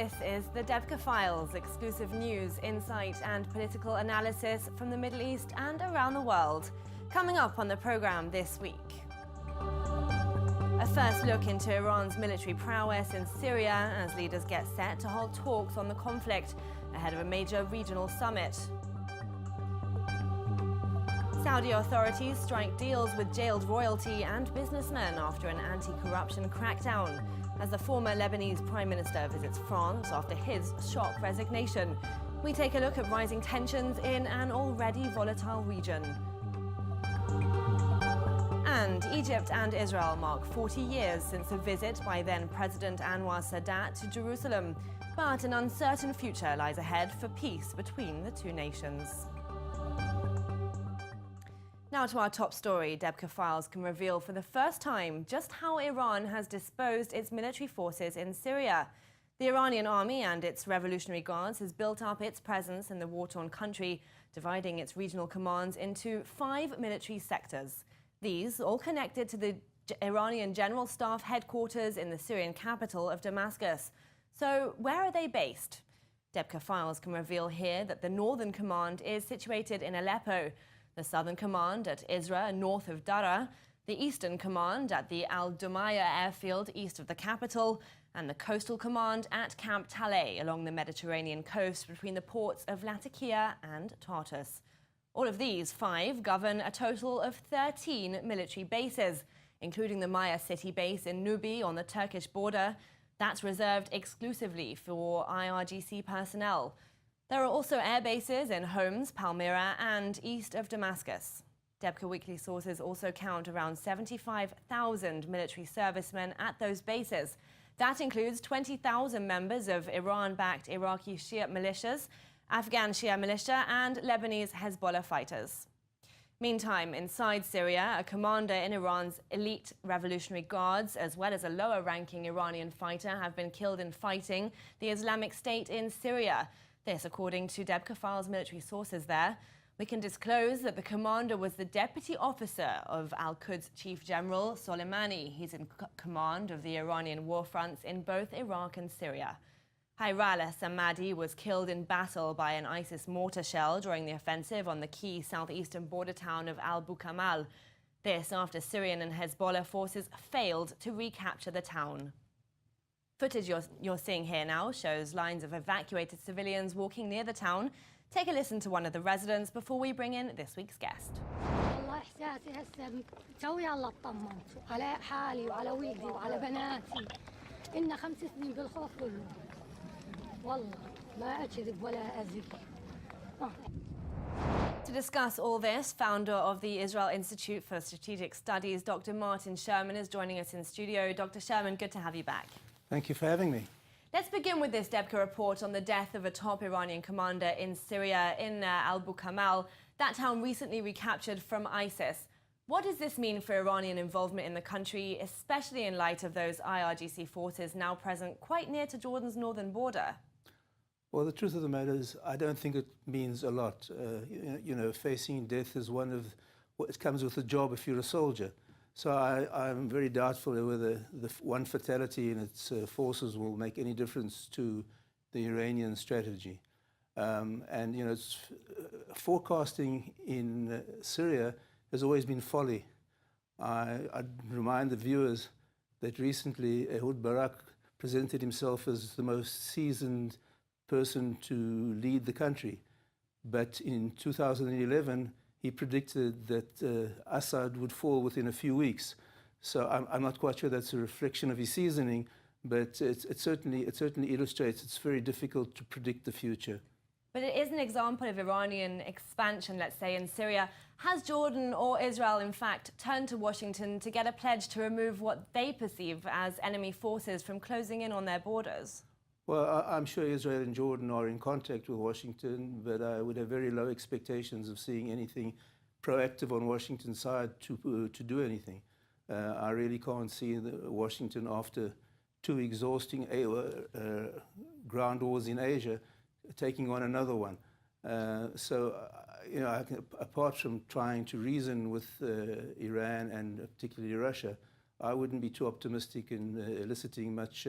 This is the Debka Files, exclusive news, insight and political analysis from the Middle East and around the world. Coming up on the programme this week. A first look into Iran's military prowess in Syria as leaders get set to hold talks on the conflict ahead of a major regional summit. Saudi authorities strike deals with jailed royalty and businessmen after an anti-corruption crackdown, as the former Lebanese Prime Minister visits France after his shock resignation. We take a look at rising tensions in an already volatile region. And Egypt and Israel mark 40 years since a visit by then-President Anwar Sadat to Jerusalem. But an uncertain future lies ahead for peace between the two nations. Now to our top story. Debka Files can reveal for the first time just how Iran has disposed its military forces in Syria. The Iranian army and its Revolutionary Guards has built up its presence in the war-torn country, dividing its regional commands into 5 military sectors. These, all connected to the Iranian General Staff headquarters in the Syrian capital of Damascus. So where are they based? Debka Files can reveal here that the Northern Command is situated in Aleppo, the Southern Command at Isra, north of Dara, the Eastern Command at the Al-Dumaya airfield east of the capital, and the Coastal Command at Camp Taleh along the Mediterranean coast between the ports of Latakia and Tartus. All of these 5 govern a total of 13 military bases, including the Maya city base in Nubi on the Turkish border. That's reserved exclusively for IRGC personnel. There are also air bases in Homs, Palmyra and east of Damascus. Debka Weekly sources also count around 75,000 military servicemen at those bases. That includes 20,000 members of Iran-backed Iraqi Shia militias, Afghan Shia militia and Lebanese Hezbollah fighters. Meantime, inside Syria, a commander in Iran's elite Revolutionary Guards, as well as a lower-ranking Iranian fighter, have been killed in fighting the Islamic State in Syria. This, according to Debka Files military sources there. We can disclose that the commander was the deputy officer of Al-Quds Chief General Soleimani. He's in command of the Iranian war fronts in both Iraq and Syria. Hayral Samadi was killed in battle by an ISIS mortar shell during the offensive on the key southeastern border town of Al-Bukamal. This after Syrian and Hezbollah forces failed to recapture the town. Footage you're seeing here now shows lines of evacuated civilians walking near the town. Take a listen to one of the residents before we bring in this week's guest. To discuss all this, founder of the Israel Institute for Strategic Studies, Dr. Martin Sherman, is joining us in studio. Dr. Sherman, good to have you back. Thank you for having me. Let's begin with this Debka report on the death of a top Iranian commander in Syria, in Al-Bukamal, that town recently recaptured from ISIS. What does this mean for Iranian involvement in the country, especially in light of those IRGC forces now present quite near to Jordan's northern border? Well, the truth of the matter is, I don't think it means a lot. Facing death is one of what comes with the job if you're a soldier. So I'm very doubtful whether the one fatality in its forces will make any difference to the Iranian strategy. Forecasting in Syria has always been folly. I'd remind the viewers that recently Ehud Barak presented himself as the most seasoned person to lead the country. But in 2011, he predicted that Assad would fall within a few weeks. So I'm not quite sure that's a reflection of his seasoning, but it certainly illustrates it's very difficult to predict the future. But it is an example of Iranian expansion, let's say, in Syria. Has Jordan or Israel, in fact, turned to Washington to get a pledge to remove what they perceive as enemy forces from closing in on their borders? Well, I'm sure Israel and Jordan are in contact with Washington, but I would have very low expectations of seeing anything proactive on Washington's side to do anything. I really can't see Washington, after 2 exhausting ground wars in Asia, taking on another one. Apart from trying to reason with Iran and particularly Russia, I wouldn't be too optimistic in eliciting much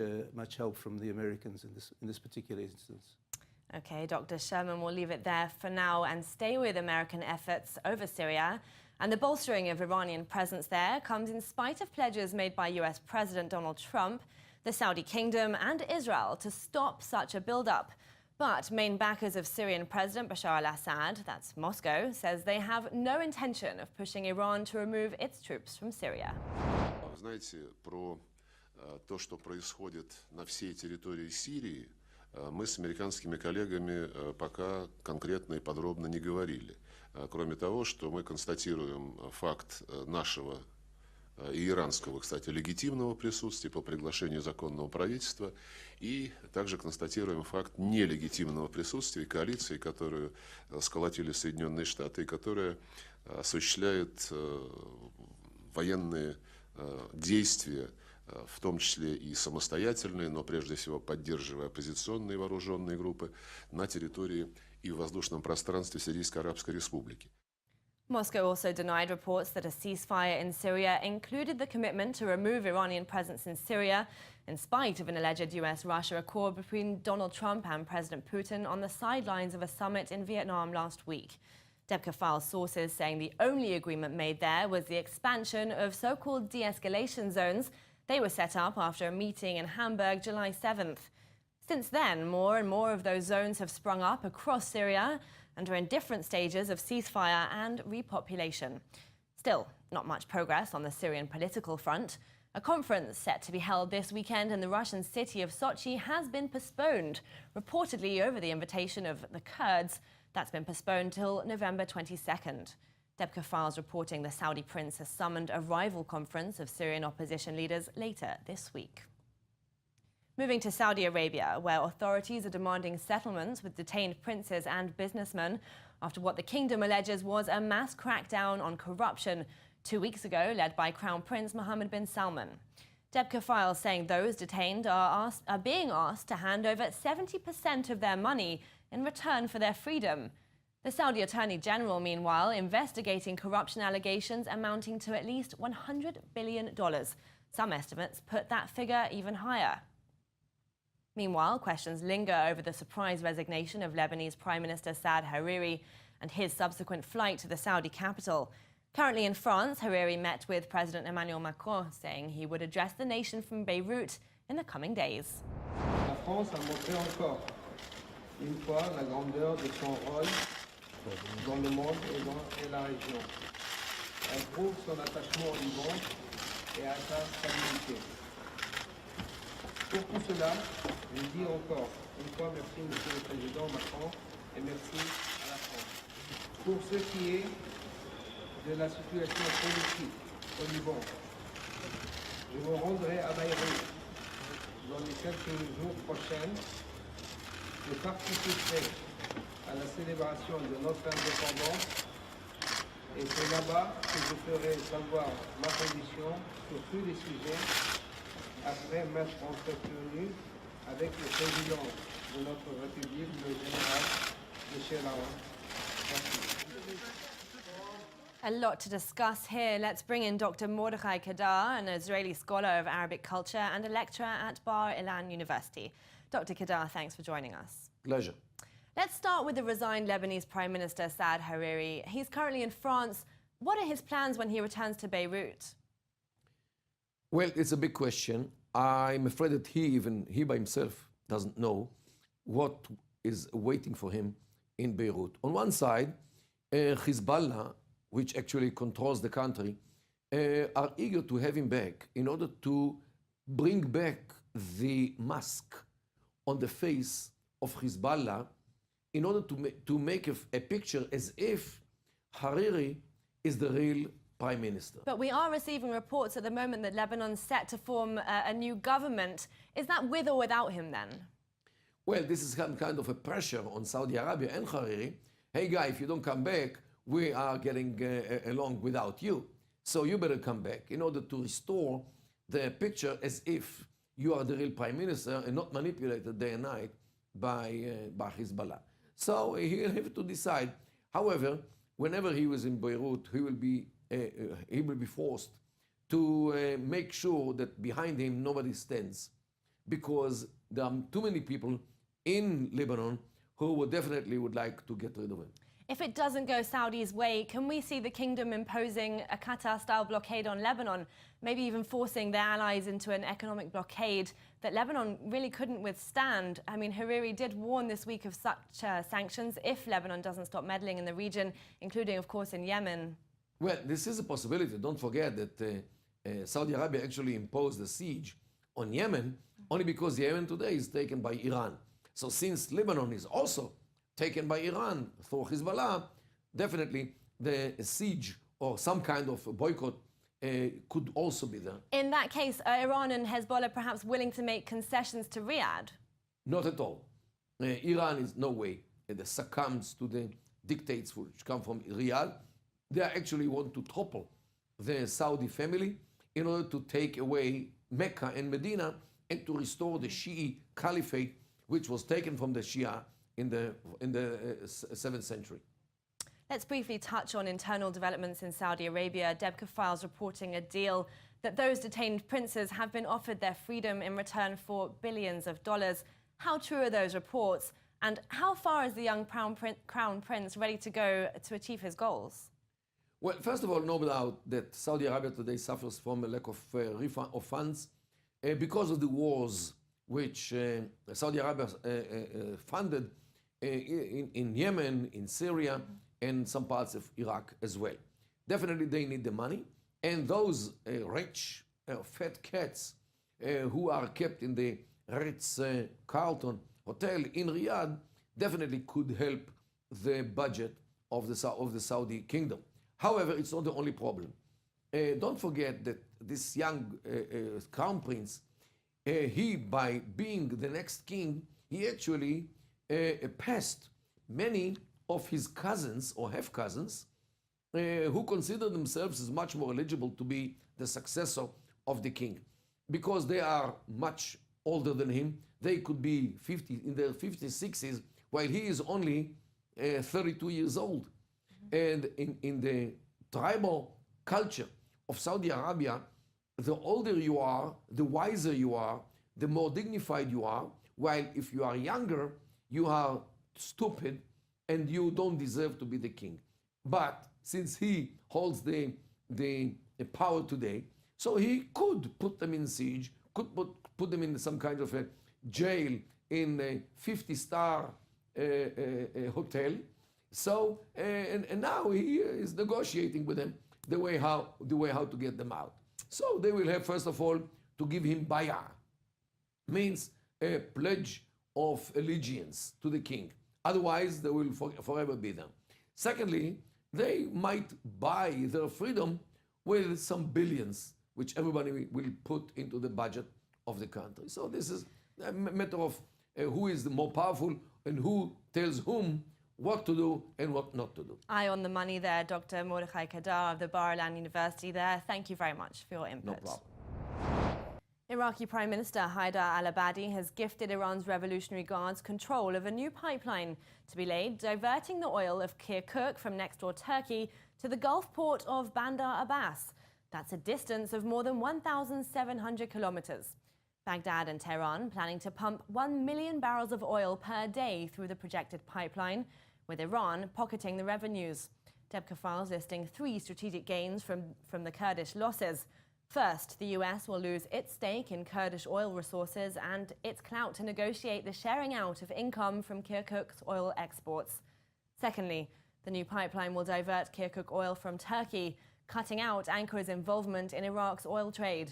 help from the Americans in this particular instance. Okay, Dr. Sherman, we'll leave it there for now and stay with American efforts over Syria. And the bolstering of Iranian presence there comes in spite of pledges made by US President Donald Trump, the Saudi Kingdom and Israel to stop such a build-up. But main backers of Syrian President Bashar al-Assad, that's Moscow, says they have no intention of pushing Iran to remove its troops from Syria. Знаете, про то, что происходит на всей территории Сирии, мы с американскими коллегами пока конкретно и подробно не говорили. Кроме того, что мы констатируем факт нашего и иранского, кстати, легитимного присутствия по приглашению законного правительства, и также констатируем факт нелегитимного присутствия коалиции, которую сколотили Соединенные Штаты, и которая осуществляет военные действия, в том числе и самостоятельные, но прежде всего поддерживая оппозиционные вооруженные группы на территории и в воздушном пространстве Сирийской Арабской Республики. Moscow also denied reports that a ceasefire in Syria included the commitment to remove Iranian presence in Syria, in spite of an alleged US-Russia accord between Donald Trump and President Putin on the sidelines of a summit in Vietnam last week. Debka File sources saying the only agreement made there was the expansion of so-called de-escalation zones. They were set up after a meeting in Hamburg July 7th. Since then, more and more of those zones have sprung up across Syria and are in different stages of ceasefire and repopulation. Still, not much progress on the Syrian political front. A conference set to be held this weekend in the Russian city of Sochi has been postponed, reportedly over the invitation of the Kurds. That's been postponed till November 22nd. Debka File's reporting the Saudi prince has summoned a rival conference of Syrian opposition leaders later this week. Moving to Saudi Arabia, where authorities are demanding settlements with detained princes and businessmen after what the kingdom alleges was a mass crackdown on corruption 2 weeks ago, led by Crown Prince Mohammed bin Salman. Debka File saying those detained are being asked to hand over 70% of their money in return for their freedom. The Saudi Attorney General, meanwhile, investigating corruption allegations amounting to at least $100 billion. Some estimates put that figure even higher. Meanwhile, questions linger over the surprise resignation of Lebanese Prime Minister Saad Hariri and his subsequent flight to the Saudi capital. Currently in France, Hariri met with President Emmanuel Macron, saying he would address the nation from Beirut in the coming days. La France a montré encore une fois la grandeur de son rôle dans le monde et la région. Elle prouve son attachement au Liban et à sa stabilité. Pour tout cela, je dis encore une fois merci, Monsieur le Président Macron, et merci à la France. Pour ce qui est de la situation politique au Liban, je me rendrai à Beyrouth dans les quelques jours prochains. Je participerai à la célébration de notre indépendance et c'est là-bas que je ferai savoir ma position sur tous les sujets après m'être entretenu avec le président de notre République, le général Michel Aoun. Merci. A lot to discuss here. Let's bring in Dr. Mordechai Kadar, an Israeli scholar of Arabic culture and a lecturer at Bar Ilan University. Dr. Kadar, thanks for joining us. Pleasure. Let's start with the resigned Lebanese Prime Minister Saad Hariri. He's currently in France. What are his plans when he returns to Beirut? Well, it's a big question. I'm afraid that he by himself doesn't know what is waiting for him in Beirut. On one side, Hezbollah, which actually controls the country, are eager to have him back in order to bring back the mask on the face of Hezbollah in order to make a picture as if Hariri is the real prime minister. But we are receiving reports at the moment that Lebanon's set to form a new government. Is that with or without him then? Well, this is some kind of a pressure on Saudi Arabia and Hariri. Hey, guy, if you don't come back, we are getting along without you. So you better come back in order to restore the picture as if you are the real prime minister and not manipulated day and night by Hezbollah. So he'll have to decide. However, whenever he was in Beirut, he will be forced to make sure that behind him nobody stands, because there are too many people in Lebanon who would definitely like to get rid of him. If it doesn't go Saudi's way, can we see the kingdom imposing a Qatar-style blockade on Lebanon, maybe even forcing their allies into an economic blockade that Lebanon really couldn't withstand? I mean, Hariri did warn this week of such sanctions if Lebanon doesn't stop meddling in the region, including, of course, in Yemen. Well, this is a possibility. Don't forget that Saudi Arabia actually imposed a siege on Yemen only because Yemen today is taken by Iran. So since Lebanon is also taken by Iran through Hezbollah, definitely the siege or some kind of boycott could also be there. In that case, are Iran and Hezbollah perhaps willing to make concessions to Riyadh? Not at all. Iran is no way succumbs to the dictates which come from Riyadh. They actually want to topple the Saudi family in order to take away Mecca and Medina and to restore the Shi'i caliphate, which was taken from the Shia in the 7th century. Let's briefly touch on internal developments in Saudi Arabia. Debka File's reporting a deal that those detained princes have been offered their freedom in return for billions of dollars. How true are those reports? And how far is the young crown prince ready to go to achieve his goals? Well, first of all, no doubt that Saudi Arabia today suffers from a lack of funds because of the wars which Saudi Arabia funded in Yemen, in Syria, and some parts of Iraq as well. Definitely they need the money, and those rich, fat cats who are kept in the Ritz-Carlton Hotel in Riyadh definitely could help the budget of the Saudi kingdom. However, it's not the only problem. Don't forget that this young crown prince, he, by being the next king, he actually passed many of his cousins or half-cousins who consider themselves as much more eligible to be the successor of the king, because they are much older than him. They could be in their 50s, 60s, while he is only 32 years old. And in the tribal culture of Saudi Arabia, the older you are, the wiser you are, the more dignified you are, while if you are younger, you are stupid and you don't deserve to be the king. But since he holds the power today, so he could put them in siege, could put them in some kind of a jail in a 50-star hotel. So and now he is negotiating with them the way how to get them out. So they will have, first of all, to give him bay'ah, means a pledge of allegiance to the king. Otherwise, they will forever be there. Secondly, they might buy their freedom with some billions, which everybody will put into the budget of the country. So this is a matter of who is the more powerful and who tells whom what to do and what not to do. Eye on the money there, Dr. Mordechai Kadar of the Bar-Ilan University there. Thank you very much for your input. No problem. Iraqi Prime Minister Haidar al-Abadi has gifted Iran's Revolutionary Guards control of a new pipeline to be laid, diverting the oil of Kirkuk from next-door Turkey to the Gulf port of Bandar Abbas. That's a distance of more than 1,700 kilometers. Baghdad and Tehran planning to pump 1 million barrels of oil per day through the projected pipeline, with Iran pocketing the revenues. Debka File's listing 3 strategic gains from the Kurdish losses. First, the US will lose its stake in Kurdish oil resources and its clout to negotiate the sharing out of income from Kirkuk's oil exports. Secondly, the new pipeline will divert Kirkuk oil from Turkey, cutting out Ankara's involvement in Iraq's oil trade.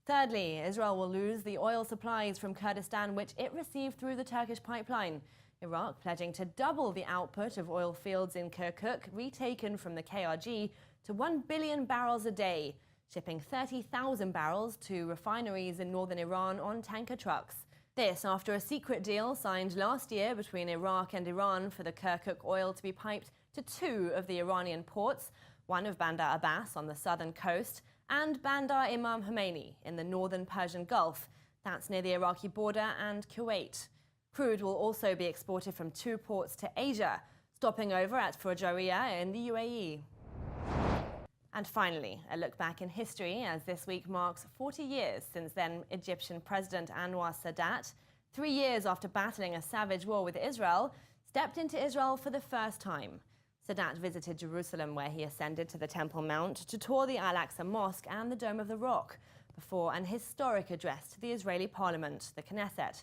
Thirdly, Israel will lose the oil supplies from Kurdistan which it received through the Turkish pipeline. Iraq pledging to double the output of oil fields in Kirkuk, retaken from the KRG, to 1 billion barrels a day, shipping 30,000 barrels to refineries in northern Iran on tanker trucks. This after a secret deal signed last year between Iraq and Iran for the Kirkuk oil to be piped to 2 of the Iranian ports, one of Bandar Abbas on the southern coast and Bandar Imam Khomeini in the northern Persian Gulf. That's near the Iraqi border and Kuwait. Crude will also be exported from 2 ports to Asia, stopping over at Fujaiya in the UAE. And finally, a look back in history, as this week marks 40 years since then Egyptian President Anwar Sadat, 3 years after battling a savage war with Israel, stepped into Israel for the first time. Sadat visited Jerusalem, where he ascended to the Temple Mount to tour the Al-Aqsa Mosque and the Dome of the Rock, before an historic address to the Israeli parliament, the Knesset.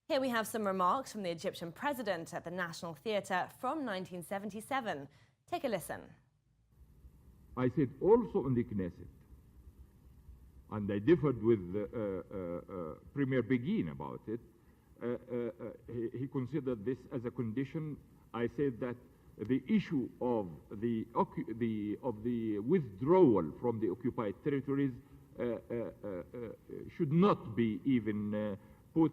Here we have some remarks from the Egyptian president at the National Theatre from 1977. Take a listen. I said also in the Knesset, and I differed with Premier Begin about it. He considered this as a condition. I said that the issue of the withdrawal from the occupied territories should not be even put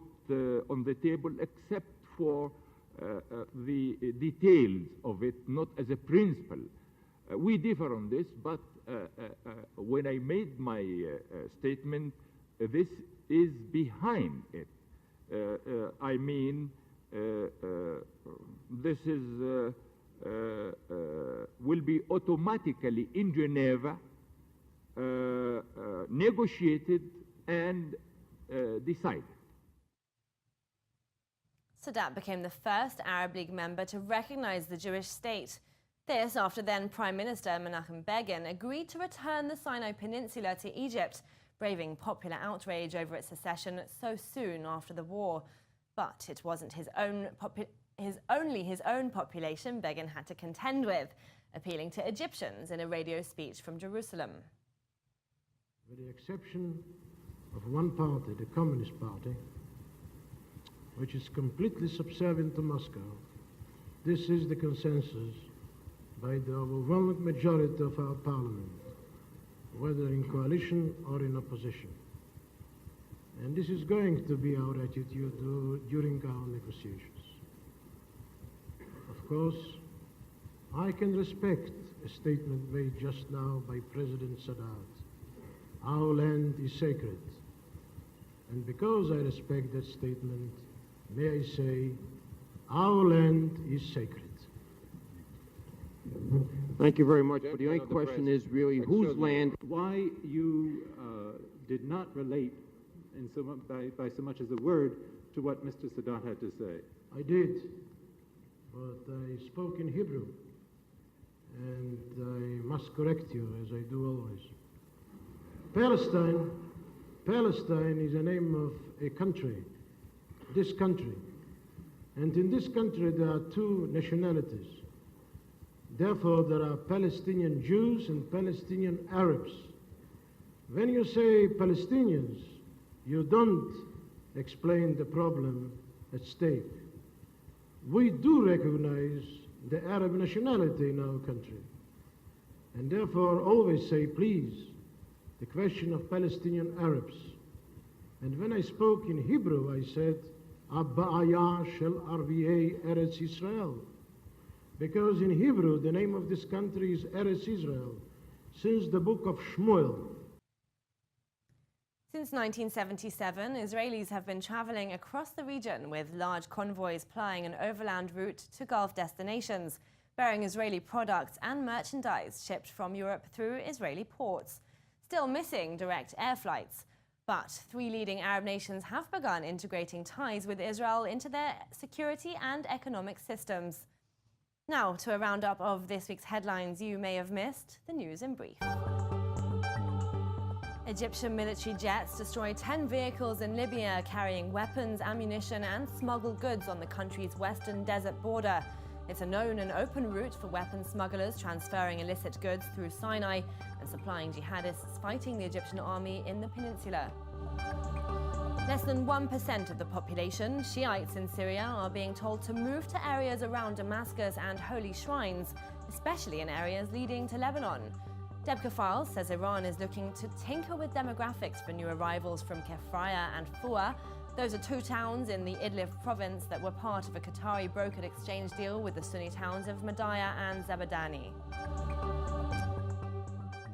on the table, except for the details of it, not as a principle. We differ on this, but when I made my statement, this is behind it. I mean, this is will be automatically in Geneva negotiated and decided. Sadat became the first Arab League member to recognize the Jewish state. This after then Prime Minister Menachem Begin agreed to return the Sinai Peninsula to Egypt, braving popular outrage over its secession so soon after the war. But it wasn't only his own population Begin had to contend with, appealing to Egyptians in a radio speech from Jerusalem. With the exception of one party, the Communist Party, which is completely subservient to Moscow, this is the consensus by the overwhelming majority of our parliament, whether in coalition or in opposition. And this is going to be our attitude during our negotiations. Of course, I can respect a statement made just now by President Sadat. Our land is sacred. And because I respect that statement, may I say, our land is sacred. Thank you very much. But the only question is really whose land? Why you did not relate by so much as a word to what Mr. Sadat had to say? I did, but I spoke in Hebrew, and I must correct you, as I do always. Palestine is the name of a country, this country. And in this country there are two nationalities. Therefore, there are Palestinian Jews and Palestinian Arabs. When you say Palestinians, you don't explain the problem at stake. We do recognize the Arab nationality in our country, and therefore always say, please, the question of Palestinian Arabs. And when I spoke in Hebrew, I said, Abba'aya shel Arviyei Eretz Israel. Because in Hebrew, the name of this country is Eretz Israel, since the book of Shmuel. Since 1977, Israelis have been traveling across the region with large convoys plying an overland route to Gulf destinations, bearing Israeli products and merchandise shipped from Europe through Israeli ports. Still missing direct air flights. But 3 leading Arab nations have begun integrating ties with Israel into their security and economic systems. Now, to a roundup of this week's headlines you may have missed, the news in brief. Egyptian military jets destroy 10 vehicles in Libya carrying weapons, ammunition and smuggled goods on the country's western desert border. It's a known and open route for weapons smugglers transferring illicit goods through Sinai and supplying jihadists fighting the Egyptian army in the peninsula. Less than 1% of the population, Shiites in Syria, are being told to move to areas around Damascus and holy shrines, especially in areas leading to Lebanon. Debka File says Iran is looking to tinker with demographics for new arrivals from Kefraya and Fua. Those are 2 towns in the Idlib province that were part of a Qatari brokered exchange deal with the Sunni towns of Madaya and Zabadani.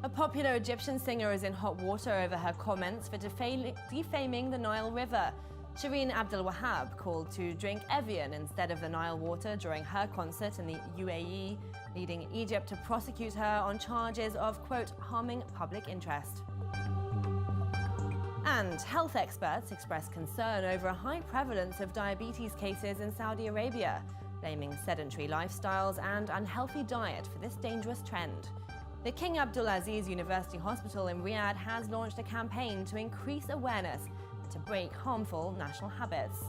A popular Egyptian singer is in hot water over her comments for defaming the Nile River. Shireen Abdul Wahab called to drink Evian instead of the Nile water during her concert in the UAE. leading Egypt to prosecute her on charges of, quote, harming public interest. And health experts express concern over a high prevalence of diabetes cases in Saudi Arabia, blaming sedentary lifestyles and unhealthy diet for this dangerous trend. The King Abdulaziz University Hospital in Riyadh has launched a campaign to increase awareness and to break harmful national habits.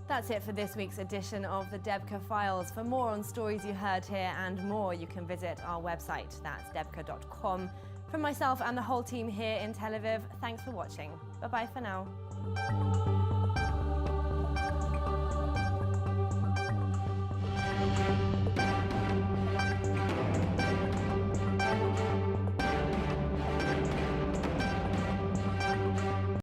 That's it for this week's edition of the Debka Files. For more on stories you heard here and more, you can visit our website. That's debka.com. From myself and the whole team here in Tel Aviv, thanks for watching. Bye-bye for now.